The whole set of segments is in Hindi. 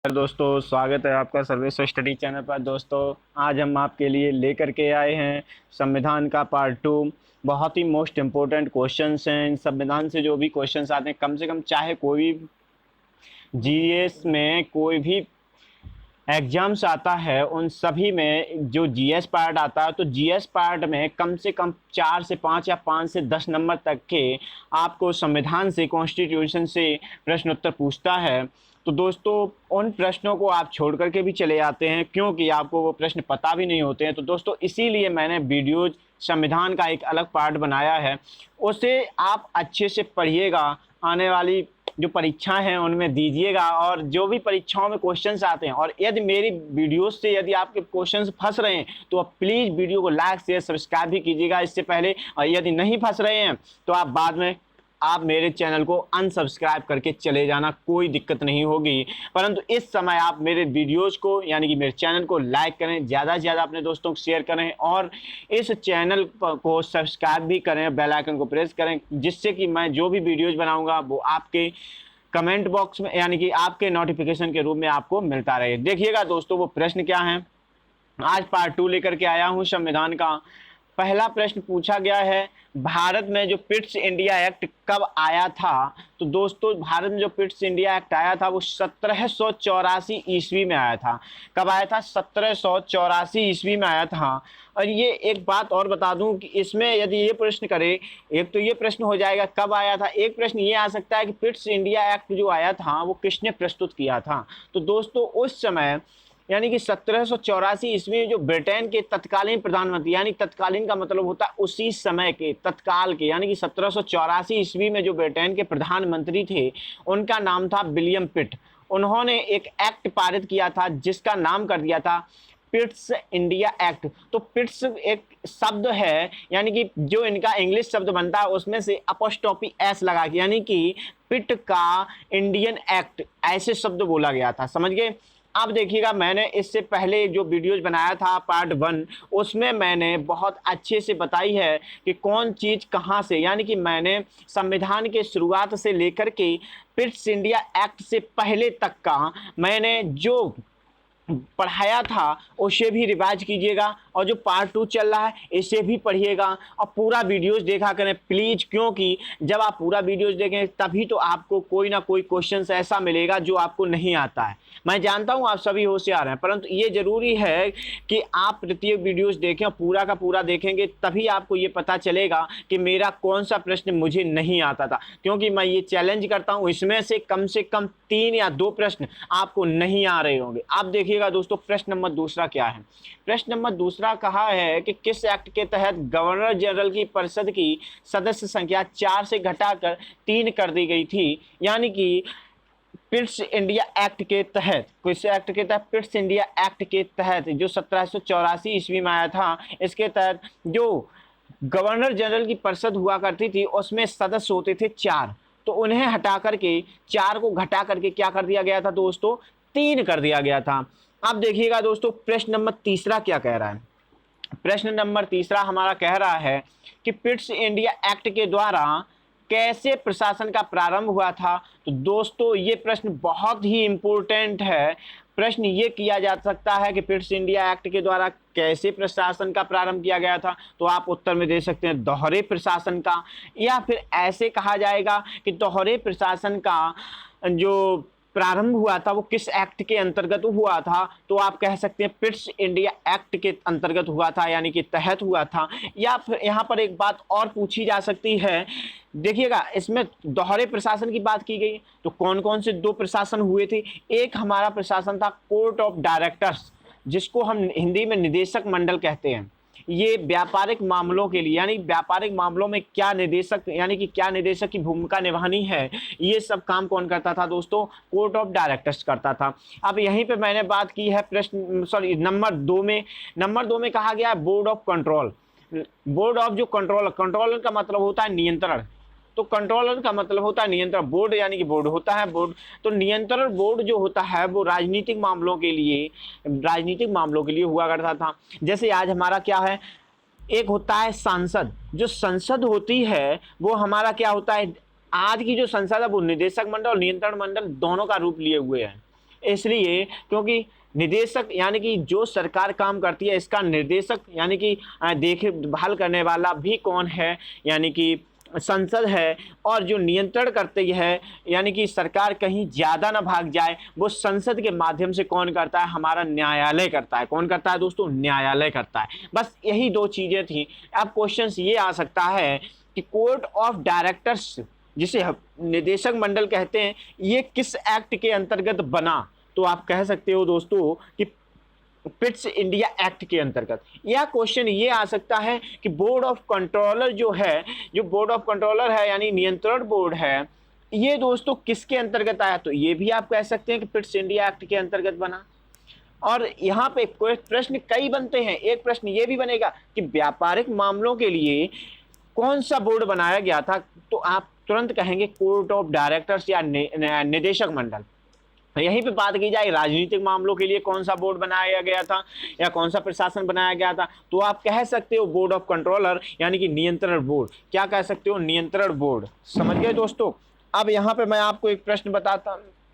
दोस्तों, स्वागत है आपका सर्वेश्वर स्टडी चैनल पर। दोस्तों, आज हम आपके लिए लेकर के आए हैं संविधान का पार्ट 2। बहुत ही मोस्ट इम्पोर्टेंट क्वेश्चंस हैं। इन संविधान से जो भी क्वेश्चंस आते हैं, कम से कम चाहे कोई भी जीएस में कोई भी एग्जाम्स आता है, उन सभी में जो जीएस पार्ट आता है, तो जीएस पार्ट में कम से कम 4 से 5 या 5 से 10 नंबर तक के आपको संविधान से, कॉन्स्टिट्यूशन से प्रश्न उत्तर पूछता है। तो दोस्तों, उन प्रश्नों को आप छोड़ करके भी चले जाते हैं क्योंकि आपको वो प्रश्न पता भी नहीं होते हैं। तो दोस्तों, इसीलिए मैंने वीडियोज संविधान का एक अलग पार्ट बनाया है, उसे आप अच्छे से पढ़िएगा। आने वाली जो परीक्षाएं हैं उनमें दीजिएगा, और जो भी परीक्षाओं में क्वेश्चंस आते हैं, और यदि मेरी वीडियोस से यदि आपके क्वेश्चंस फंस रहे हैं तो आप प्लीज़ वीडियो को लाइक शेयर सब्सक्राइब भी कीजिएगा इससे पहले। और यदि नहीं फंस रहे हैं तो आप बाद में आप मेरे चैनल को अनसब्सक्राइब करके चले जाना, कोई दिक्कत नहीं होगी। परंतु इस समय आप मेरे वीडियोस को यानी कि मेरे चैनल को लाइक करें, ज़्यादा से ज़्यादा अपने दोस्तों को शेयर करें, और इस चैनल को सब्सक्राइब भी करें, बेल आइकन को प्रेस करें, जिससे कि मैं जो भी वीडियोज़ बनाऊँगा वो आपके कमेंट बॉक्स में यानी कि आपके नोटिफिकेशन के रूप में आपको मिलता रहे। देखिएगा दोस्तों, वो प्रश्न क्या है। आज पार्ट 2 लेकर के आया हूँ संविधान का। पहला प्रश्न पूछा गया है, भारत में जो पिट्स इंडिया एक्ट कब आया था। तो दोस्तों, भारत में जो पिट्स इंडिया एक्ट आया था वो 1784 ईस्वी में आया था। कब आया था? 1784 ईस्वी में आया था। और ये एक बात और बता दूं कि इसमें यदि ये प्रश्न करे, एक तो ये प्रश्न हो जाएगा कब आया था, एक प्रश्न ये आ सकता है कि पिट्स इंडिया एक्ट जो आया था वो किसने प्रस्तुत किया था। तो दोस्तों, उस समय यानी कि 1784 ईस्वी में जो ब्रिटेन के तत्कालीन प्रधानमंत्री, यानी तत्कालीन का मतलब होता है उसी समय के, तत्काल के, यानी कि 1784 ईस्वी में जो ब्रिटेन के प्रधानमंत्री थे उनका नाम था विलियम पिट। उन्होंने एक एक्ट पारित किया था जिसका नाम कर दिया था पिट्स इंडिया एक्ट। तो पिट्स एक शब्द है, यानी कि जो इनका इंग्लिश शब्द बनता है उसमें से अपोस्ट्रोफी एस लगा के, यानी कि पिट का इंडियन एक्ट, ऐसे शब्द बोला गया था। समझ गए? अब देखिएगा, मैंने इससे पहले जो वीडियोज बनाया था पार्ट 1, उसमें मैंने बहुत अच्छे से बताई है कि कौन चीज़ कहाँ से, यानी कि मैंने संविधान के शुरुआत से लेकर के पिट्स इंडिया एक्ट से पहले तक का मैंने जो पढ़ाया था उसे भी रिवाइज कीजिएगा, और जो पार्ट 2 चल रहा है इसे भी पढ़िएगा, और पूरा वीडियोस देखा करें प्लीज़, क्योंकि जब आप पूरा वीडियोस देखें तभी तो आपको कोई ना कोई क्वेश्चन ऐसा मिलेगा जो आपको नहीं आता है। मैं जानता हूं आप सभी होशियार हैं, परंतु ये ज़रूरी है कि आप प्रत्येक वीडियोस देखें और पूरा का पूरा देखेंगे, तभी आपको ये पता चलेगा कि मेरा कौन सा प्रश्न मुझे नहीं आता था। क्योंकि मैं ये चैलेंज करता हूँ, इसमें से कम 3 या 2 प्रश्न आपको नहीं आ रहे होंगे। आप देखिएगा दोस्तों, प्रश्न नंबर दूसरा क्या है। प्रश्न नंबर दूसरा कहा है कि किस एक्ट के तहत गवर्नर जनरल की परिषद की सदस्य संख्या 4 से घटाकर 3 कर दी गई थी। यानी कि पिट्स इंडिया एक्ट के तहत, किस एक्ट के तहत? पिट्स इंडिया एक्ट के तहत, जो 1784 ईस्वी में आया था। इसके तहत जो गवर्नर जनरल की परिषद हुआ करती थी उसमें सदस्य होते थे 4, तो उन्हें हटा करके 4 को घटा करके क्या कर दिया गया था दोस्तों? 3 कर दिया गया था। अब देखिएगा दोस्तों, प्रश्न नंबर तीसरा क्या कह रहा है। प्रश्न नंबर तीसरा हमारा कह रहा है कि पिट्स इंडिया एक्ट के द्वारा कैसे प्रशासन का प्रारंभ हुआ था। तो दोस्तों, ये प्रश्न बहुत ही इम्पोर्टेंट है। प्रश्न ये किया जा सकता है कि पिट्स इंडिया एक्ट के द्वारा कैसे प्रशासन का प्रारंभ किया गया था। तो आप उत्तर में दे सकते हैं दोहरे प्रशासन का, या फिर ऐसे कहा जाएगा कि दोहरे प्रशासन का जो प्रारंभ हुआ था वो किस एक्ट के अंतर्गत हुआ था। तो आप कह सकते हैं पिट्स इंडिया एक्ट के अंतर्गत हुआ था, यानी कि तहत हुआ था। या फिर यहाँ पर एक बात और पूछी जा सकती है। देखिएगा, इसमें दोहरे प्रशासन की बात की गई, तो कौन कौन से 2 प्रशासन हुए थे। एक हमारा प्रशासन था कोर्ट ऑफ डायरेक्टर्स, जिसको हम हिंदी में निदेशक मंडल कहते हैं। ये व्यापारिक मामलों के लिए, यानी व्यापारिक मामलों में क्या निदेशक, यानी कि क्या निदेशक की भूमिका निभानी है, ये सब काम कौन करता था दोस्तों? कोर्ट ऑफ डायरेक्टर्स करता था। अब यहीं पे मैंने बात की है नंबर 2 में कहा गया है board of control. Board of जो कंट्रोलर का मतलब होता है नियंत्रण, तो कंट्रोलर का मतलब होता है नियंत्रण। बोर्ड यानी कि बोर्ड होता है बोर्ड, तो नियंत्रण बोर्ड जो होता है वो राजनीतिक मामलों के लिए हुआ करता था। जैसे आज हमारा क्या है, एक होता है सांसद। जो संसद होती है वो हमारा क्या होता है, आज की जो संसद है वो निदेशक मंडल और नियंत्रण मंडल दोनों का रूप लिए हुए है। इसलिए क्योंकि निदेशक यानी कि जो सरकार काम करती है, इसका निर्देशक यानी कि देखभाल करने वाला भी कौन है, यानी कि संसद है। और जो नियंत्रण करती है यानी कि सरकार कहीं ज़्यादा ना भाग जाए, वो संसद के माध्यम से कौन करता है, हमारा न्यायालय करता है। कौन करता है दोस्तों, न्यायालय करता है। बस यही दो चीज़ें थी। अब क्वेश्चन ये आ सकता है कि कोर्ट ऑफ डायरेक्टर्स, जिसे निदेशक मंडल कहते हैं, ये किस एक्ट के अंतर्गत बना। तो आप कह सकते हो दोस्तों कि पिट्स इंडिया एक्ट के अंतर्गत। यह क्वेश्चन ये आ सकता है कि बोर्ड ऑफ कंट्रोलर जो है, जो बोर्ड ऑफ कंट्रोलर है यानी नियंत्रण बोर्ड है, ये दोस्तों किसके अंतर्गत आया। तो ये भी आप कह सकते हैं कि पिट्स इंडिया एक्ट के अंतर्गत बना। और यहाँ पे कोई प्रश्न कई बनते हैं। एक प्रश्न ये भी बनेगा कि व्यापारिक मामलों के लिए कौन सा बोर्ड बनाया गया था। तो आप तुरंत कहेंगे कोर्ट ऑफ डायरेक्टर्स या निदेशक मंडल। यहीं पे बात की जाए राजनीतिक मामलों के लिए कौन सा बोर्ड बनाया गया था या कौन सा प्रशासन बनाया गया था, तो आप कह सकते हो बोर्ड ऑफ कंट्रोलर यानी कि नियंत्रण बोर्ड। क्या कह सकते हो, नियंत्रण बोर्ड। समझ गए दोस्तों। अब यहाँ पे मैं आपको एक प्रश्न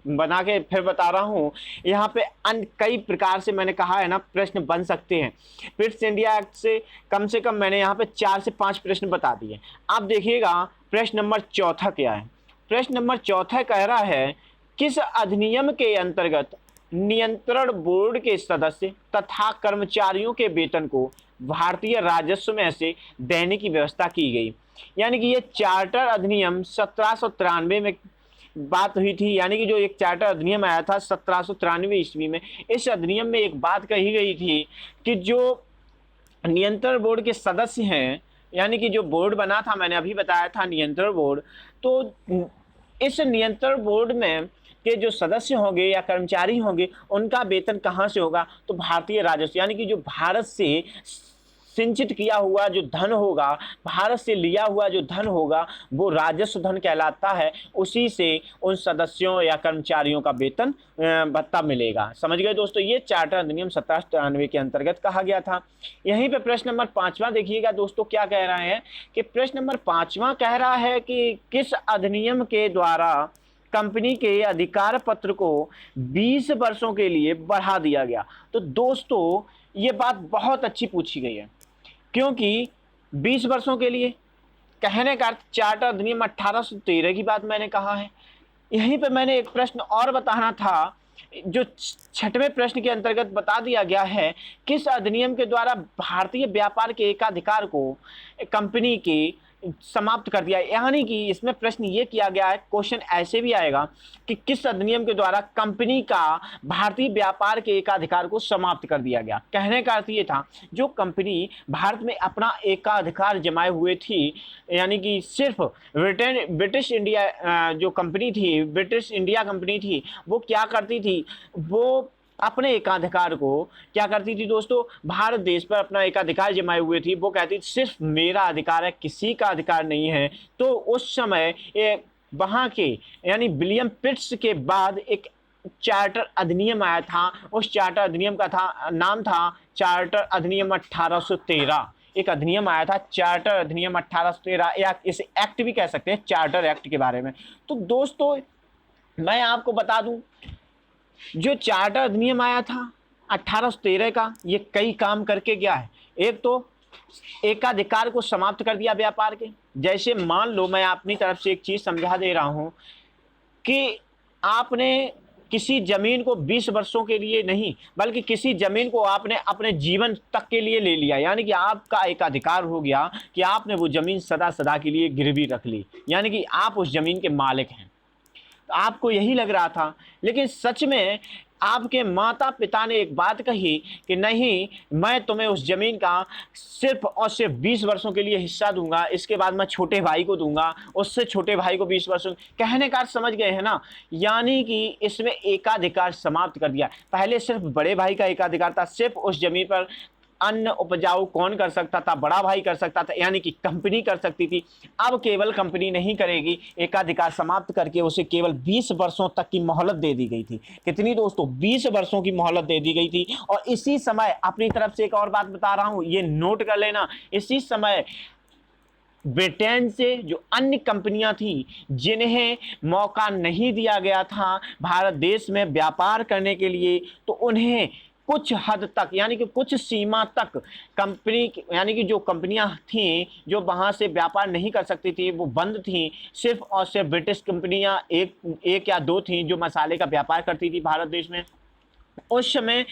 बना के फिर बता रहा हूँ। यहाँ पे अन्य कई प्रकार से मैंने कहा है ना प्रश्न बन सकते हैं। पिट्स इंडिया एक्ट से कम मैंने यहाँ पे 4 से 5 प्रश्न बता दिए। आप देखिएगा प्रश्न नंबर 4 क्या है। प्रश्न नंबर 4 कह रहा है किस अधिनियम के अंतर्गत नियंत्रण बोर्ड के सदस्य तथा कर्मचारियों के वेतन को भारतीय राजस्व में से देने की व्यवस्था की गई। यानी कि ये चार्टर अधिनियम 1793 में बात हुई थी। यानी कि जो एक चार्टर अधिनियम आया था 1793 ईस्वी में, इस अधिनियम में एक बात कही गई थी कि जो नियंत्रण बोर्ड के सदस्य हैं, यानी कि जो बोर्ड बना था, मैंने अभी बताया था नियंत्रण बोर्ड, तो इस नियंत्रण बोर्ड में के जो सदस्य होंगे या कर्मचारी होंगे उनका वेतन कहाँ से होगा। तो भारतीय राजस्व यानी कि जो भारत से सिंचित किया हुआ जो धन होगा, भारत से लिया हुआ जो धन होगा, वो राजस्व धन कहलाता है। उसी से उन सदस्यों या कर्मचारियों का वेतन भत्ता मिलेगा। समझ गए दोस्तों। ये चार्टर अधिनियम 1793 के अंतर्गत कहा गया था। यहीं पे प्रश्न नंबर 5वां देखिएगा दोस्तों क्या कह रहे हैं कि प्रश्न नंबर 5वां कह रहा है कि किस अधिनियम के द्वारा कंपनी के अधिकार पत्र को 20 वर्षों के लिए बढ़ा दिया गया। तो दोस्तों ये बात बहुत अच्छी पूछी गई है, क्योंकि 20 वर्षों के लिए कहने का अर्थ चार्टर अधिनियम 1813 की बात मैंने कहा है। यहीं पे मैंने एक प्रश्न और बताना था, जो 6वें प्रश्न के अंतर्गत बता दिया गया है किस अधिनियम के द्वारा भारतीय व्यापार के एकाधिकार को कंपनी के समाप्त कर दिया। यानी कि इसमें प्रश्न ये किया गया है, क्वेश्चन ऐसे भी आएगा कि किस अधिनियम के द्वारा कंपनी का भारतीय व्यापार के एकाधिकार को समाप्त कर दिया गया। कहने का अर्थ ये था जो कंपनी भारत में अपना एकाधिकार जमाए हुए थी, यानी कि सिर्फ ब्रिटिश इंडिया जो कंपनी थी, ब्रिटिश इंडिया कंपनी थी, वो क्या करती थी, वो अपने एकाधिकार को क्या करती थी दोस्तों, भारत देश पर अपना एकाधिकार जमाए हुए थी। वो कहती थी सिर्फ मेरा अधिकार है, किसी का अधिकार नहीं है। तो उस समय वहाँ के यानी विलियम पिट्स के बाद एक चार्टर अधिनियम आया था। उस चार्टर अधिनियम का नाम था चार्टर अधिनियम 1813। एक अधिनियम आया था चार्टर अधिनियम 1813, या इसे एक्ट भी कह सकते हैं, चार्टर एक्ट के बारे में। तो दोस्तों मैं आपको बता दूं जो चार्टर अधिनियम आया था 1813 का, ये कई काम करके गया है। एक तो एकाधिकार को समाप्त कर दिया व्यापार के। जैसे मान लो मैं अपनी तरफ से एक चीज़ समझा दे रहा हूँ कि आपने किसी ज़मीन को 20 वर्षों के लिए नहीं, बल्कि किसी ज़मीन को आपने अपने जीवन तक के लिए ले लिया। यानी कि आपका एक अधिकार हो गया कि आपने वो ज़मीन सदा सदा के लिए गिरवी रख ली, यानी कि आप उस ज़मीन के मालिक हैं। तो आपको यही लग रहा था, लेकिन सच में आपके माता पिता ने एक बात कही कि नहीं, मैं तुम्हें उस ज़मीन का सिर्फ और सिर्फ 20 वर्षों के लिए हिस्सा दूंगा, इसके बाद मैं छोटे भाई को दूंगा, उससे छोटे भाई को 20 वर्षों। कहने का समझ गए हैं ना, यानी कि इसमें एकाधिकार समाप्त कर दिया। पहले सिर्फ बड़े भाई का एकाधिकार था, सिर्फ उस ज़मीन पर अन्न उपजाऊ कौन कर सकता था, बड़ा भाई कर सकता था, यानी कि कंपनी कर सकती थी। अब केवल कंपनी नहीं करेगी, एकाधिकार समाप्त करके उसे केवल 20 वर्षों तक की मोहलत दे दी गई थी। कितनी दोस्तों, 20 वर्षों की मोहलत दे दी गई थी। और इसी समय अपनी तरफ से एक और बात बता रहा हूं, ये नोट कर लेना, इसी समय ब्रिटेन से जो अन्य कंपनियां थी जिन्हें मौका नहीं दिया गया था भारत देश में व्यापार करने के लिए, तो उन्हें कुछ हद तक यानी कि कुछ सीमा तक कंपनी यानी कि जो कंपनियां थीं जो वहां से व्यापार नहीं कर सकती थी वो बंद थीं। सिर्फ और सिर्फ ब्रिटिश कंपनियां एक या दो थीं जो मसाले का व्यापार करती थी भारत देश में। उस समय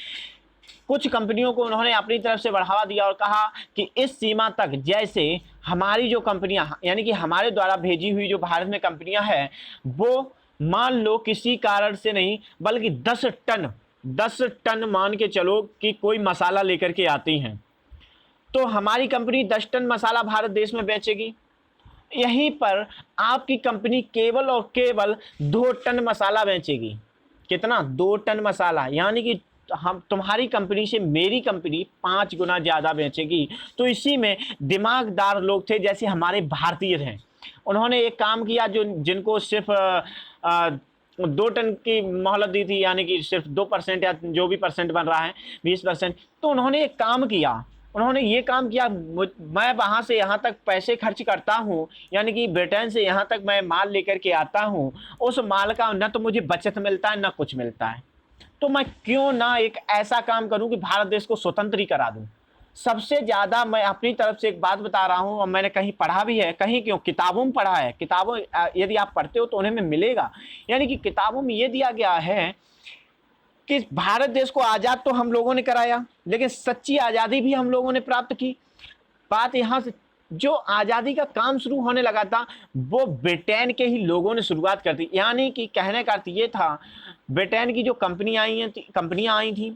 कुछ कंपनियों को उन्होंने अपनी तरफ से बढ़ावा दिया और कहा कि इस सीमा तक, जैसे हमारी जो कंपनियां यानी कि हमारे द्वारा भेजी हुई जो भारत में कंपनियां हैं वो मान लो किसी कारण से नहीं बल्कि 10 टन मान के चलो कि कोई मसाला लेकर के आती हैं, तो हमारी कंपनी 10 टन मसाला भारत देश में बेचेगी। यहीं पर आपकी कंपनी केवल और केवल 2 टन मसाला बेचेगी। कितना? 2 टन मसाला, यानी कि हम तुम्हारी कंपनी से मेरी कंपनी 5 गुना ज़्यादा बेचेगी। तो इसी में दिमागदार लोग थे जैसे हमारे भारतीय हैं, उन्होंने एक काम किया जो जिनको सिर्फ 2 टन की मोहलत दी थी, यानी कि सिर्फ 2% या जो भी परसेंट बन रहा है 20%। तो उन्होंने एक काम किया, उन्होंने ये काम किया, मैं वहाँ से यहाँ तक पैसे खर्च करता हूँ, यानी कि ब्रिटेन से यहाँ तक मैं माल लेकर के आता हूँ, उस माल का न तो मुझे बचत मिलता है न कुछ मिलता है, तो मैं क्यों ना एक ऐसा काम करूं कि भारत देश को स्वतंत्र ही करा दूं। सबसे ज़्यादा मैं अपनी तरफ से एक बात बता रहा हूं और मैंने कहीं पढ़ा भी है, कहीं क्यों किताबों में पढ़ा है, किताबों यदि आप पढ़ते हो तो उन्हें में मिलेगा। यानी कि किताबों में ये दिया गया है कि भारत देश को आज़ाद तो हम लोगों ने कराया, लेकिन सच्ची आज़ादी भी हम लोगों ने प्राप्त की। बात यहाँ से जो आज़ादी का काम शुरू होने लगा था वो ब्रिटेन के ही लोगों ने शुरुआत कर दी। यानी कि कहने का अर्थ ये था, ब्रिटेन की जो कंपनियां आई थी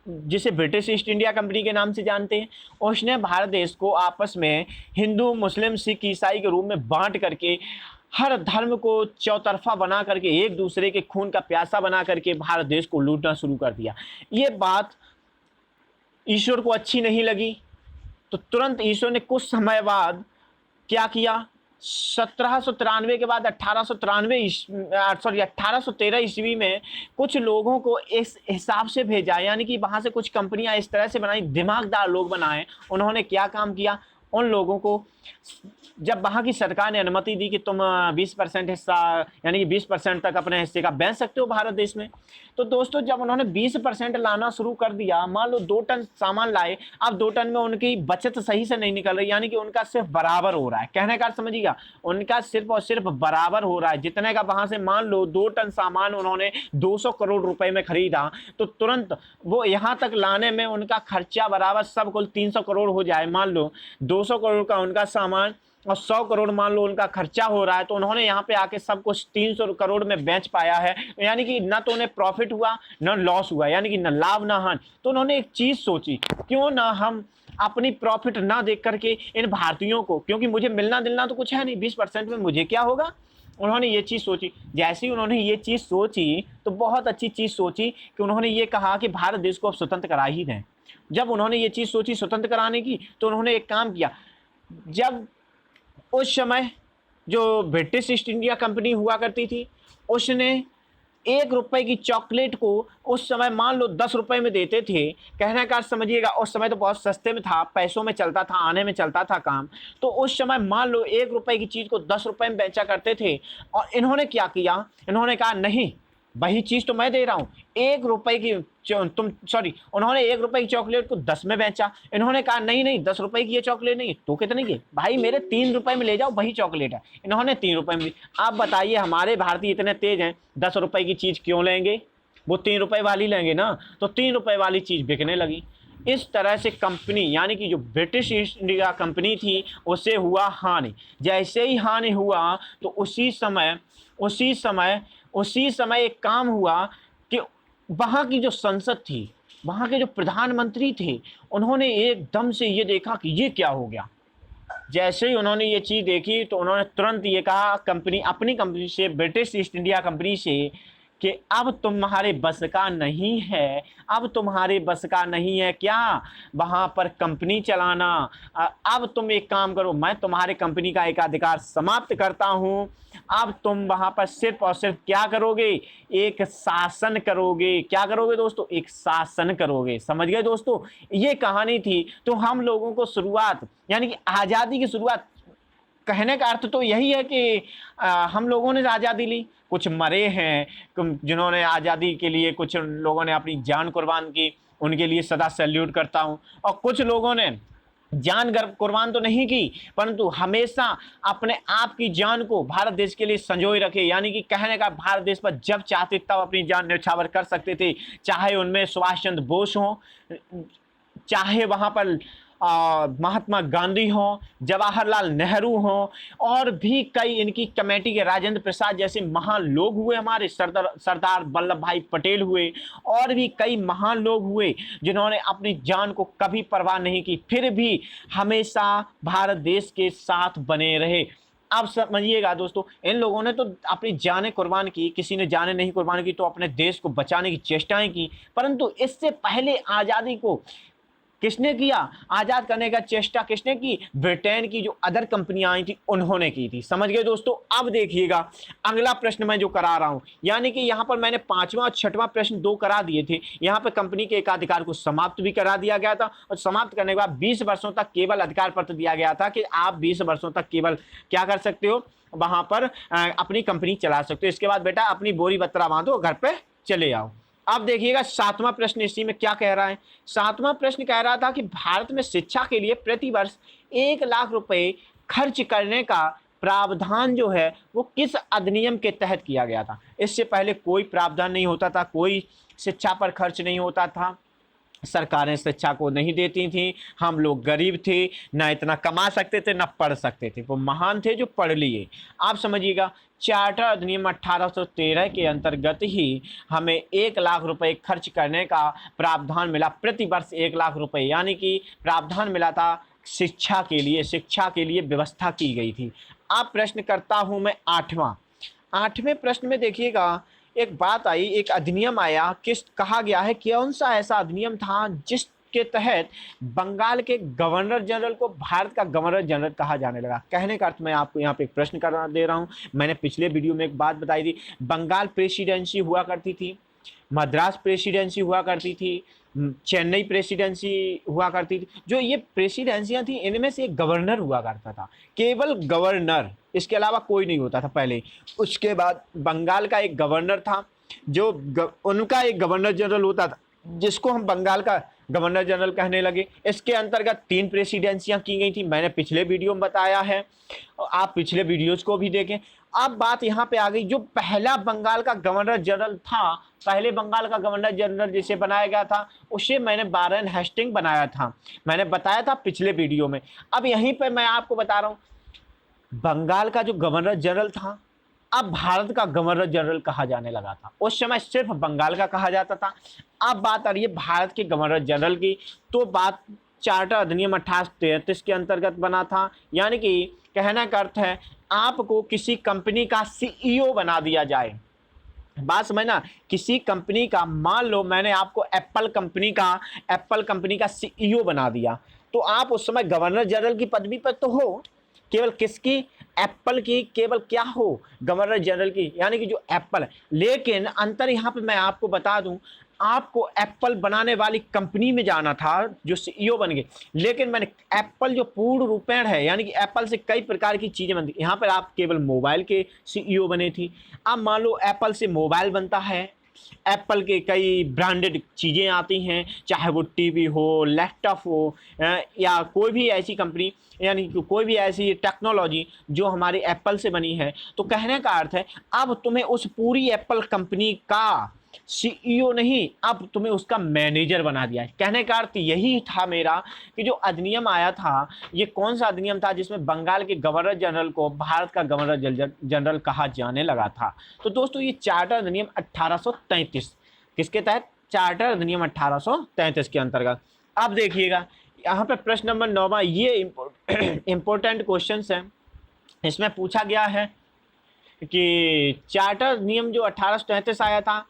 जिसे ब्रिटिश ईस्ट इंडिया कंपनी के नाम से जानते हैं, उसने भारत देश को आपस में हिंदू, मुस्लिम, सिख, ईसाई के रूप में बांट करके हर धर्म को चौतरफा बना करके एक दूसरे के खून का प्यासा बना करके भारत देश को लूटना शुरू कर दिया। ये बात ईश्वर को अच्छी नहीं लगी, तो तुरंत ईश्वर ने कुछ समय बाद क्या किया, 1793 के बाद 1813 ईस्वी में कुछ लोगों को इस हिसाब से भेजा, यानी कि वहाँ से कुछ कंपनियाँ इस तरह से बनाई, दिमागदार लोग बनाए। उन्होंने क्या काम किया, उन लोगों को जब वहाँ की सरकार ने अनुमति दी कि तुम 20% हिस्सा यानी कि 20% तक अपने हिस्से का बेच सकते हो भारत देश में, तो दोस्तों जब उन्होंने 20% लाना शुरू कर दिया, मान लो 2 टन सामान लाए, अब 2 टन में उनकी बचत सही से नहीं निकल रही, यानी कि उनका सिर्फ बराबर हो रहा है। कहने का समझिएगा, उनका सिर्फ और सिर्फ बराबर हो रहा है। जितने का वहाँ से मान लो 2 टन सामान उन्होंने 200 करोड़ रुपए में खरीदा, तो तुरंत वो यहाँ तक लाने में उनका खर्चा बराबर सब कुल 300 करोड़ हो जाए। मान लो 200 करोड़ का उनका सामान और 100 करोड़ मान लो उनका खर्चा हो रहा है, तो उन्होंने यहाँ पे आके सब कुछ 300 करोड़ में बेच पाया है। यानी कि न तो उन्हें प्रॉफिट हुआ न लॉस हुआ, यानी कि न लाभ न हानि। तो उन्होंने एक चीज़ सोची, क्यों ना हम अपनी प्रॉफिट ना देख करके इन भारतीयों को, क्योंकि मुझे मिलना दिलना तो कुछ है नहीं, 20% में मुझे क्या होगा। उन्होंने ये चीज़ सोची। जैसे ही उन्होंने ये चीज़ सोची तो बहुत अच्छी चीज़ सोची कि उन्होंने ये कहा कि भारत देश को अब स्वतंत्र करा ही दें। जब उन्होंने ये चीज़ सोची स्वतंत्र कराने की, तो उन्होंने एक काम किया। जब उस समय जो ब्रिटिश ईस्ट इंडिया कंपनी हुआ करती थी, उसने 1 रुपए की चॉकलेट को उस समय मान लो 10 रुपए में देते थे। कहने का समझिएगा, उस समय तो बहुत सस्ते में था, पैसों में चलता था, आने में चलता था काम। तो उस समय मान लो 1 रुपए की चीज़ को 10 रुपए में बेचा करते थे। और इन्होंने क्या किया, इन्होंने कहा नहीं, वही चीज़ तो मैं दे रहा हूँ, 1 रुपए की उन्होंने 1 रुपए की चॉकलेट को 10 में बेचा। इन्होंने कहा नहीं नहीं, 10 रुपए की ये चॉकलेट नहीं, तो कितने की भाई, मेरे 3 रुपए में ले जाओ, वही चॉकलेट है। इन्होंने 3 रुपए में दी। आप बताइए, हमारे भारतीय इतने तेज हैं, 10 रुपए की चीज़ क्यों लेंगे, वो 3 रुपए वाली लेंगे ना। तो 3 रुपए वाली चीज़ बिकने लगी। इस तरह से कंपनी यानी कि जो ब्रिटिश ईस्ट इंडिया कंपनी थी उसे हुआ हानि। जैसे ही हानि हुआ तो उसी समय एक काम हुआ कि वहाँ की जो संसद थी, वहाँ के जो प्रधानमंत्री थे, उन्होंने एकदम से ये देखा कि ये क्या हो गया। जैसे ही उन्होंने ये चीज़ देखी तो उन्होंने तुरंत ये कहा अपनी कंपनी से, ब्रिटिश ईस्ट इंडिया कंपनी से, कि अब तुम्हारे बस का नहीं है, अब तुम्हारे बस का नहीं है क्या वहाँ पर कंपनी चलाना। अब तुम एक काम करो, मैं तुम्हारे कंपनी का एकाधिकार समाप्त करता हूँ। अब तुम वहाँ पर सिर्फ और सिर्फ क्या करोगे, एक शासन करोगे। क्या करोगे दोस्तों, एक शासन करोगे। समझ गए दोस्तों, ये कहानी थी। तो हम लोगों को शुरुआत यानी कि आज़ादी की शुरुआत कहने का अर्थ तो यही है कि हम लोगों ने आज़ादी ली, कुछ मरे हैं जिन्होंने आज़ादी के लिए, कुछ लोगों ने अपनी जान कुर्बान की, उनके लिए सदा सैल्यूट करता हूं। और कुछ लोगों ने जान कुर्बान तो नहीं की, परंतु हमेशा अपने आप की जान को भारत देश के लिए संजोए रखे, यानी कि कहने का भारत देश पर जब चाहते तब अपनी जान न्यौछावर कर सकते थे। चाहे उनमें सुभाष चंद्र बोस हों, चाहे वहाँ पर महात्मा गांधी हों, जवाहरलाल नेहरू हों, और भी कई इनकी कमेटी के राजेंद्र प्रसाद जैसे महान लोग हुए, हमारे सरदार वल्लभ भाई पटेल हुए, और भी कई महान लोग हुए जिन्होंने अपनी जान को कभी परवाह नहीं की, फिर भी हमेशा भारत देश के साथ बने रहे। अब समझिएगा दोस्तों, इन लोगों ने तो अपनी जानें कुर्बान की, किसी ने जानें नहीं कुर्बान की तो अपने देश को बचाने की चेष्टाएं की, परंतु इससे पहले आज़ादी को किसने किया, आज़ाद करने का चेष्टा किसने की, ब्रिटेन की जो अदर कंपनियां आई थी उन्होंने की थी। समझ गए दोस्तों। अब देखिएगा अगला प्रश्न मैं जो करा रहा हूं, यानी कि यहां पर मैंने 5वां और 6वां प्रश्न 2 करा दिए थे, यहां पर कंपनी के एकाधिकार को समाप्त भी करा दिया गया था, और समाप्त करने के बाद 20 वर्षों तक केवल अधिकार पत्र दिया गया था कि आप 20 वर्षों तक केवल क्या कर सकते हो, वहां पर अपनी कंपनी चला सकते हो। इसके बाद बेटा अपनी बोरी बत्रा बांधो, घर पे चले आओ। अब देखिएगा 7वां प्रश्न इसी में क्या कह रहा है। 7वां प्रश्न कह रहा था कि भारत में शिक्षा के लिए प्रति वर्ष 1 लाख रुपए खर्च करने का प्रावधान जो है वो किस अधिनियम के तहत किया गया था। इससे पहले कोई प्रावधान नहीं होता था, कोई शिक्षा पर खर्च नहीं होता था, सरकारें शिक्षा को नहीं देती थी, हम लोग गरीब थे, ना इतना कमा सकते थे ना पढ़ सकते थे, वो महान थे जो पढ़ लिए। आप समझिएगा चार्टर अधिनियम 1813 के अंतर्गत ही हमें 1 लाख रुपए खर्च करने का प्रावधान मिला, प्रति वर्ष 1 लाख रुपए, यानी कि प्रावधान मिला था शिक्षा के लिए व्यवस्था की गई थी। अब प्रश्न करता हूं मैं 8वें प्रश्न में देखिएगा एक बात आई, एक अधिनियम आया, कहा गया है कौन सा ऐसा अधिनियम था जिसके तहत बंगाल के गवर्नर जनरल को भारत का गवर्नर जनरल कहा जाने लगा। कहने का अर्थ मैं आपको यहाँ पे एक प्रश्न कर दे रहा हूँ। मैंने पिछले वीडियो में एक बात बताई थी, बंगाल प्रेसिडेंसी हुआ करती थी, मद्रास प्रेसिडेंसी हुआ करती थी, चेन्नई प्रेसिडेंसी हुआ करती थी। जो ये प्रेसिडेंसियां थी इनमें से एक गवर्नर हुआ करता था, केवल गवर्नर, इसके अलावा कोई नहीं होता था पहले। उसके बाद बंगाल का एक गवर्नर था, जो उनका एक गवर्नर जनरल होता था, जिसको हम बंगाल का गवर्नर जनरल कहने लगे। इसके अंतर्गत 3 प्रेसिडेंसियां की गई थी, मैंने पिछले वीडियो में बताया है, आप पिछले वीडियोज को भी देखें। अब बात यहाँ पे आ गई, जो पहला बंगाल का गवर्नर जनरल था, पहले बंगाल का गवर्नर जनरल जिसे बनाया गया था उसे मैंने वारेन हेस्टिंग बनाया था, मैंने बताया था पिछले वीडियो में। अब यहीं पे मैं आपको बता रहा हूँ, बंगाल का जो गवर्नर जनरल था अब भारत का गवर्नर जनरल कहा जाने लगा था, उस समय सिर्फ बंगाल का कहा जाता था। अब बात आ रही है भारत के गवर्नर जनरल की, तो बात चार्टर अधिनियम 1833 के अंतर्गत बना था, यानी कि कहने का अर्थ है आपको किसी कंपनी का सीईओ बना दिया जाए। बात समझना, किसी कंपनी का, मान लो मैंने आपको एप्पल कंपनी का सीईओ बना दिया, तो आप उस समय गवर्नर जनरल की पदवी पर तो हो, केवल किसकी, एप्पल की, केवल क्या हो, गवर्नर जनरल की, यानी कि जो एप्पल है। लेकिन अंतर यहाँ पे मैं आपको बता दूं, आपको एप्पल बनाने वाली कंपनी में जाना था जो सीईओ बन गए, लेकिन मैंने एप्पल जो पूर्ण रूपेण है, यानी कि एप्पल से कई प्रकार की चीज़ें बनती, यहाँ पर आप केवल मोबाइल के सीईओ बने थी। अब मान लो एप्पल से मोबाइल बनता है, एप्पल के कई ब्रांडेड चीज़ें आती हैं, चाहे वो टीवी हो, लैपटॉप हो, या कोई भी ऐसी कंपनी, यानी कि कोई भी ऐसी टेक्नोलॉजी जो हमारी एप्पल से बनी है। तो कहने का अर्थ है अब तुम्हें उस पूरी एप्पल कंपनी का सीईओ नहीं, अब तुम्हें उसका मैनेजर बना दिया है। कहने का अर्थ यही था मेरा कि जो अधिनियम आया था, ये कौन सा अधिनियम था जिसमें बंगाल के गवर्नर जनरल को भारत का गवर्नर जनरल कहा जाने लगा था। तो दोस्तों ये चार्टर अधिनियम 1833 किसके तहत, चार्टर अधिनियम 1833 के अंतर्गत। अब देखिएगा यहाँ पे प्रश्न नंबर 9वां, ये इंपॉर्टेंट क्वेश्चन है। इसमें पूछा गया है कि चार्टर नियम जो 1833 आया था,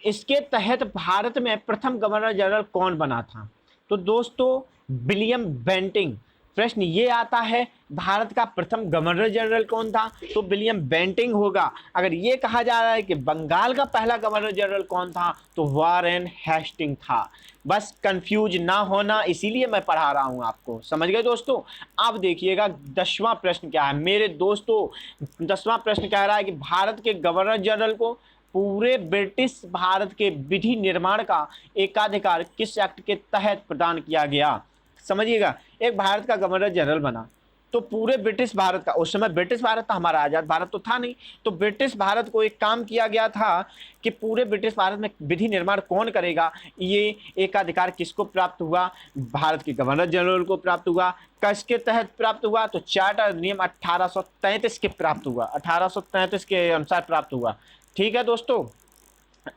इसके तहत भारत में प्रथम गवर्नर जनरल कौन बना था। तो दोस्तों विलियम बेंटिंग प्रश्न ये आता है भारत का प्रथम गवर्नर जनरल कौन था, तो विलियम बेंटिंग होगा। अगर ये कहा जा रहा है कि बंगाल का पहला गवर्नर जनरल कौन था, तो वॉरेन हेस्टिंग था। बस कंफ्यूज ना होना, इसीलिए मैं पढ़ा रहा हूं आपको, समझ गए दोस्तों। अब देखिएगा 10वां प्रश्न क्या है मेरे दोस्तों। 10वां प्रश्न कह रहा है कि भारत के गवर्नर जनरल को पूरे ब्रिटिश भारत के विधि निर्माण का एकाधिकार किस एक्ट के तहत प्रदान किया गया। समझिएगा, एक भारत का गवर्नर जनरल बना तो पूरे ब्रिटिश भारत का, उस समय ब्रिटिश भारत था, हमारा आज़ाद भारत तो था नहीं, तो ब्रिटिश भारत को एक काम किया गया था कि पूरे ब्रिटिश भारत में विधि निर्माण कौन करेगा, ये एकाधिकार किसको प्राप्त हुआ, भारत के गवर्नर जनरल को प्राप्त हुआ। किसके तहत प्राप्त हुआ, तो चार्टर अधिनियम 1833 के प्राप्त हुआ, 1833 के अनुसार प्राप्त हुआ। ठीक है दोस्तों,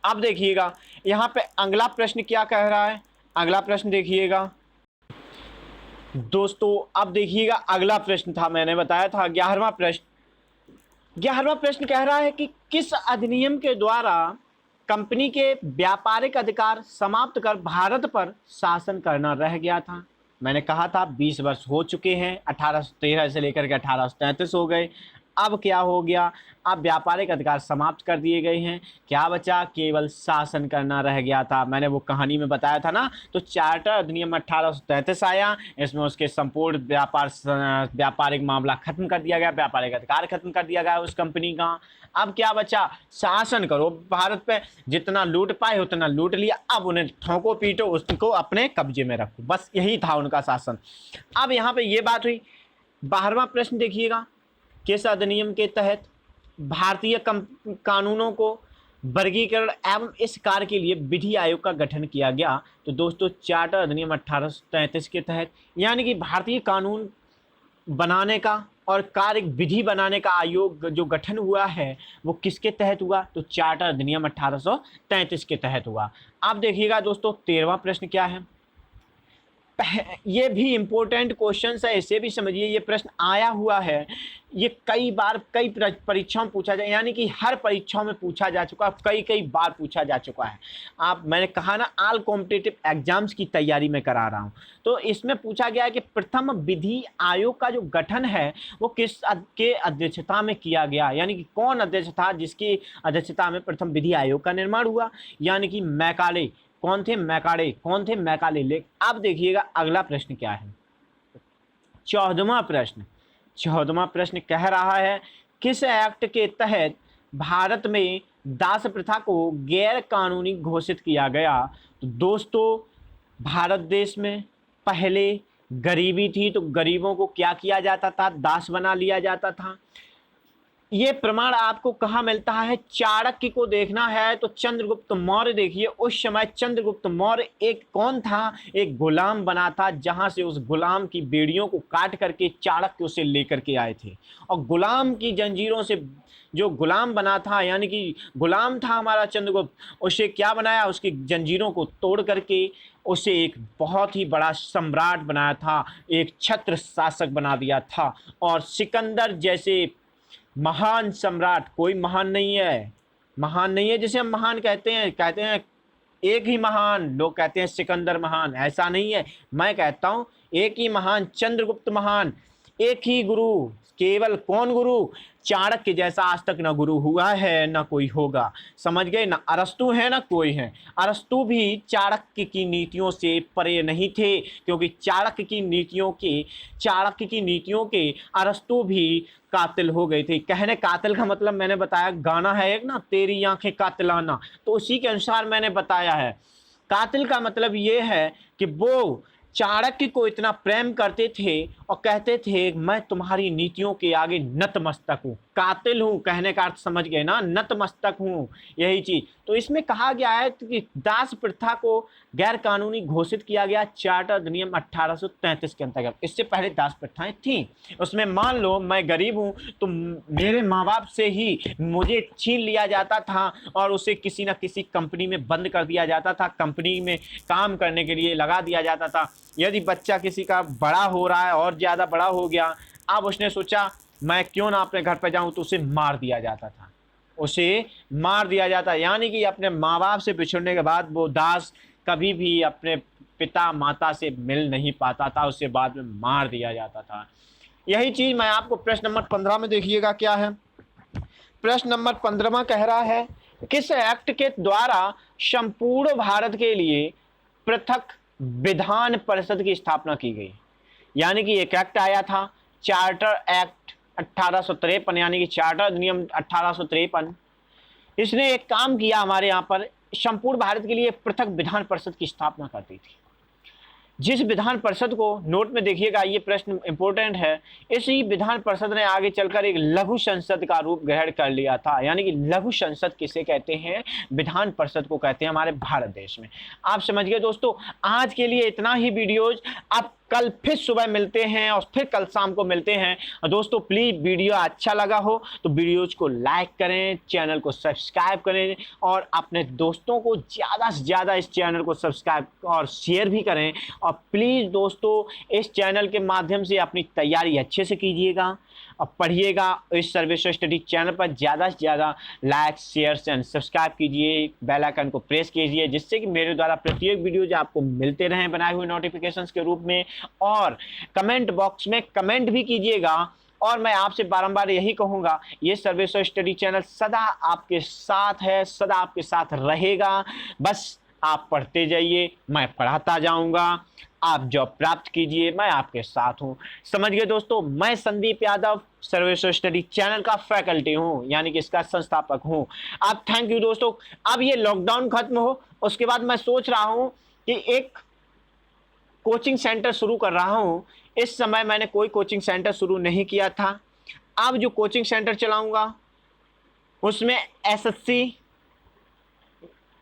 अब देखिएगा यहाँ पे अगला प्रश्न क्या कह रहा है। अगला प्रश्न देखिएगा दोस्तों, अब देखिएगा अगला प्रश्न था, मैंने बताया था 11वां प्रश्न। 11वां प्रश्न कह रहा है कि किस अधिनियम के द्वारा कंपनी के व्यापारिक अधिकार समाप्त कर भारत पर शासन करना रह गया था। मैंने कहा था 20 वर्ष हो चुके हैं, 1813 से लेकर के 1833 हो गए। अब क्या हो गया, अब व्यापारिक अधिकार समाप्त कर दिए गए हैं, क्या बचा, केवल शासन करना रह गया था। मैंने वो कहानी में बताया था ना, तो चार्टर अधिनियम 1833 आया, इसमें उसके संपूर्ण व्यापारिक मामला खत्म कर दिया गया, व्यापारिक अधिकार खत्म कर दिया गया उस कंपनी का। अब क्या बचा, शासन करो भारत पे, जितना लूट पाए उतना लूट लिया, अब उन्हें ठोको पीटो, उसको अपने कब्जे में रखो, बस यही था उनका शासन। अब यहाँ पे ये बात हुई। 12वां प्रश्न देखिएगा, किस अधिनियम के तहत भारतीय कानूनों को वर्गीकरण एवं इस कार्य के लिए विधि आयोग का गठन किया गया, तो दोस्तों चार्टर अधिनियम 1833 के तहत, यानी कि भारतीय कानून बनाने का और कार्य विधि बनाने का आयोग जो गठन हुआ है वो किसके तहत हुआ, तो चार्टर अधिनियम 1833 के तहत हुआ। अब देखिएगा दोस्तों 13वां प्रश्न क्या है, ये भी इंपॉर्टेंट क्वेश्चन है, इसे भी समझिए, ये प्रश्न आया हुआ है, ये कई बार कई परीक्षाओं में पूछा जाए, यानी कि हर परीक्षाओं में पूछा जा चुका है, कई कई बार पूछा जा चुका है। आप, मैंने कहा ना ऑल कॉम्पिटिटिव एग्जाम्स की तैयारी में करा रहा हूँ, तो इसमें पूछा गया है कि प्रथम विधि आयोग का जो गठन है वो किस के अध्यक्षता में किया गया, यानी कि कौन अध्यक्ष था जिसकी अध्यक्षता में प्रथम विधि आयोग का निर्माण हुआ, यानी कि मैकाले। कौन थे, मैकाले। कौन थे, मैकाले। ले अब देखिएगा अगला प्रश्न क्या है, 14वां प्रश्न। 14वां प्रश्न कह रहा है किस एक्ट के तहत भारत में दास प्रथा को गैर कानूनी घोषित किया गया, तो दोस्तों भारत देश में पहले गरीबी थी, तो गरीबों को क्या किया जाता था, दास बना लिया जाता था। ये प्रमाण आपको कहाँ मिलता है, चाणक्य को देखना है तो चंद्रगुप्त मौर्य देखिए। उस समय चंद्रगुप्त मौर्य एक कौन था, एक गुलाम बना था, जहाँ से उस गुलाम की बेड़ियों को काट करके चाणक्य उसे लेकर के आए थे, और गुलाम की जंजीरों से जो गुलाम बना था, यानी कि गुलाम था हमारा चंद्रगुप्त, उसे क्या बनाया, उसकी जंजीरों को तोड़ करके उसे एक बहुत ही बड़ा सम्राट बनाया था, एक छत्र शासक बना दिया था। और सिकंदर जैसे महान सम्राट, कोई महान नहीं है, महान नहीं है जिसे हम महान कहते हैं एक ही महान, लोग कहते हैं सिकंदर महान, ऐसा नहीं है। मैं कहता हूँ एक ही महान, चंद्रगुप्त महान, एक ही गुरु, केवल कौन गुरु, चाणक्य जैसा आज तक ना गुरु हुआ है ना कोई होगा, समझ गए ना। अरस्तु है ना कोई है, अरस्तु भी चाणक्य की नीतियों से परे नहीं थे, क्योंकि चाणक्य की नीतियों के अरस्तु भी कातिल हो गए थे। कहने कातिल का मतलब मैंने बताया, गाना है एक ना, तेरी आंखें कातिलाना, तो उसी के अनुसार मैंने बताया है। कातिल का मतलब ये है कि वो चाणक्य को इतना प्रेम करते थे और कहते थे मैं तुम्हारी नीतियों के आगे नतमस्तक हूँ। कातिल हूँ कहने का अर्थ समझ गए ना, नतमस्तक हूँ, यही चीज। तो इसमें कहा गया है कि दास प्रथा को गैर कानूनी घोषित किया गया चार्टर अधिनियम 1833 के अंतर्गत। इससे पहले दास प्रथाएं थीं। उसमें मान लो मैं गरीब हूँ तो मेरे माँ बाप से ही मुझे छीन लिया जाता था और उसे किसी न किसी कंपनी में बंद कर दिया जाता था, कंपनी में काम करने के लिए लगा दिया जाता था। यदि बच्चा किसी का बड़ा हो रहा है और ज़्यादा बड़ा हो गया, अब उसने सोचा मैं क्यों ना अपने घर पर जाऊं, तो उसे मार दिया जाता था, उसे मार दिया जाता। यानी कि अपने माँ बाप से बिछड़ने के बाद वो दास कभी भी अपने पिता माता से मिल नहीं पाता था, उसे बाद में मार दिया जाता था। यही चीज़ मैं आपको प्रश्न नंबर 15 में देखिएगा क्या है। प्रश्न नंबर 15वां कह रहा है, किस एक्ट के द्वारा संपूर्ण भारत के लिए पृथक विधान परिषद की स्थापना की गई। यानी कि एक एक्ट आया था, चार्टर एक्ट 1853, यानी कि चार्टर अधिनियम 1853। इसने एक काम किया, हमारे यहाँ पर संपूर्ण भारत के लिए पृथक विधान परिषद की स्थापना करती थी। जिस विधान परिषद को, नोट में देखिएगा ये प्रश्न इंपॉर्टेंट है, इसी विधान परिषद ने आगे चलकर एक लघु संसद का रूप ग्रहण कर लिया था। यानी कि लघु संसद किसे कहते हैं? विधान परिषद को कहते हैं हमारे भारत देश में। आप समझ गए दोस्तों। आज के लिए इतना ही वीडियोज, आप कल फिर सुबह मिलते हैं और फिर कल शाम को मिलते हैं। और दोस्तों प्लीज़ वीडियो अच्छा लगा हो तो वीडियोज को लाइक करें, चैनल को सब्सक्राइब करें और अपने दोस्तों को ज़्यादा से ज़्यादा इस चैनल को सब्सक्राइब और शेयर भी करें। और प्लीज़ दोस्तों इस चैनल के माध्यम से अपनी तैयारी अच्छे से कीजिएगा और पढ़िएगा। इस सर्विस स्टडी चैनल पर ज़्यादा से ज़्यादा लाइक, शेयर एंड सब्सक्राइब कीजिए, बेल आइकन को प्रेस कीजिए, जिससे कि मेरे द्वारा प्रत्येक वीडियो जो आपको मिलते रहें बनाए हुए नोटिफिकेशंस के रूप में। और कमेंट बॉक्स में कमेंट भी कीजिएगा। और मैं आपसे बारंबार यही कहूँगा, ये सर्विस स्टडी चैनल सदा आपके साथ है, सदा आपके साथ रहेगा। बस आप पढ़ते जाइए, मैं पढ़ाता जाऊँगा, आप जॉब प्राप्त कीजिए, मैं आपके साथ हूँ। समझ गए दोस्तों। मैं Sandeep Yadav service study channel का फैकल्टी हूँ, यानी कि इसका संस्थापक हूँ। अब थैंक यू दोस्तों। अब ये लॉकडाउन खत्म हो उसके बाद मैं सोच रहा हूँ कि एक कोचिंग सेंटर शुरू कर रहा हूँ। इस समय मैंने कोई कोचिंग सेंटर शुरू नहीं किया था। अब जो कोचिंग सेंटर चलाऊँगा उसमें एसएससी,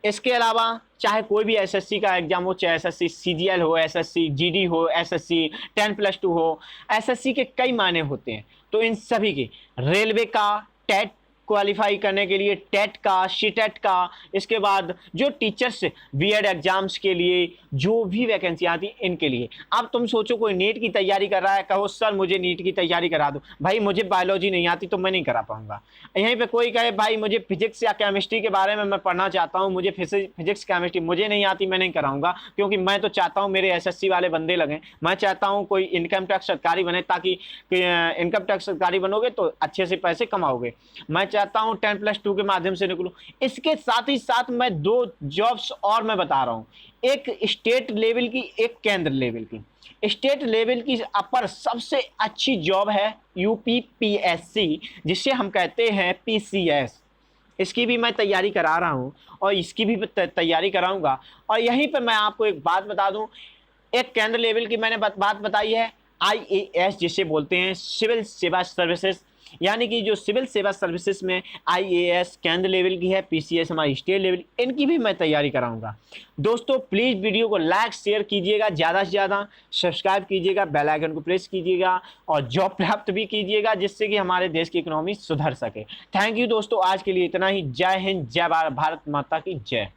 इसके अलावा चाहे कोई भी एसएससी का एग्जाम हो, चाहे एसएससी सीजीएल हो, एसएससी जीडी हो, एसएससी 10+2 हो, एसएससी के कई मायने होते हैं। तो इन सभी के, रेलवे का टेट क्वालिफाई करने के लिए टेट का, सीटेट का, इसके बाद जो टीचर्स बीएड एग्जाम्स के लिए जो भी वैकेंसी आती है इनके लिए। अब तुम सोचो कोई नीट की तैयारी कर रहा है, कहो सर मुझे नीट की तैयारी करा दो। भाई मुझे बायोलॉजी नहीं आती तो मैं नहीं करा पाऊंगा। यहीं पे कोई कहे भाई मुझे फिजिक्स या केमिस्ट्री के बारे में मैं पढ़ना चाहता हूँ, मुझे फिजिक्स केमिस्ट्री मुझे नहीं आती, मैं नहीं कराऊंगा। क्योंकि मैं तो चाहता हूँ मेरे एसएससी वाले बंदे लगें, मैं चाहता हूँ कोई इनकम टैक्स सरकारी बने, ताकि इनकम टैक्स सरकारी बनोगे तो अच्छे से पैसे कमाओगे। मैं चाहता हूँ 10+2 के माध्यम से निकलूं। इसके साथ ही साथ मैं 2 जॉब्स और मैं बता रहा हूँ, एक स्टेट लेवल की, एक केंद्र लेवल की। स्टेट लेवल की अपर सबसे अच्छी जॉब है यूपीपीएससी, जिसे हम कहते हैं पीसीएस। इसकी भी मैं तैयारी करा रहा हूँ और इसकी भी तैयारी कराऊंगा। और यहीं पर मैं आपको एक बात बता दूं, एक केंद्र लेवल की मैंने बात बताई है, आईएएस जिसे बोलते हैं सिविल सेवा सर्विसेज, यानी कि जो सिविल सेवा सर्विसेज में आईएएस केंद्र लेवल की है, पीसीएस हमारी स्टेट लेवल, इनकी भी मैं तैयारी कराऊंगा। दोस्तों प्लीज़ वीडियो को लाइक शेयर कीजिएगा, ज़्यादा से ज़्यादा सब्सक्राइब कीजिएगा, बेल आइकन को प्रेस कीजिएगा और जॉब प्राप्त भी कीजिएगा, जिससे कि हमारे देश की इकोनॉमी सुधर सके। थैंक यू दोस्तों, आज के लिए इतना ही। जय हिंद, जय भारत, भारत माता की जय।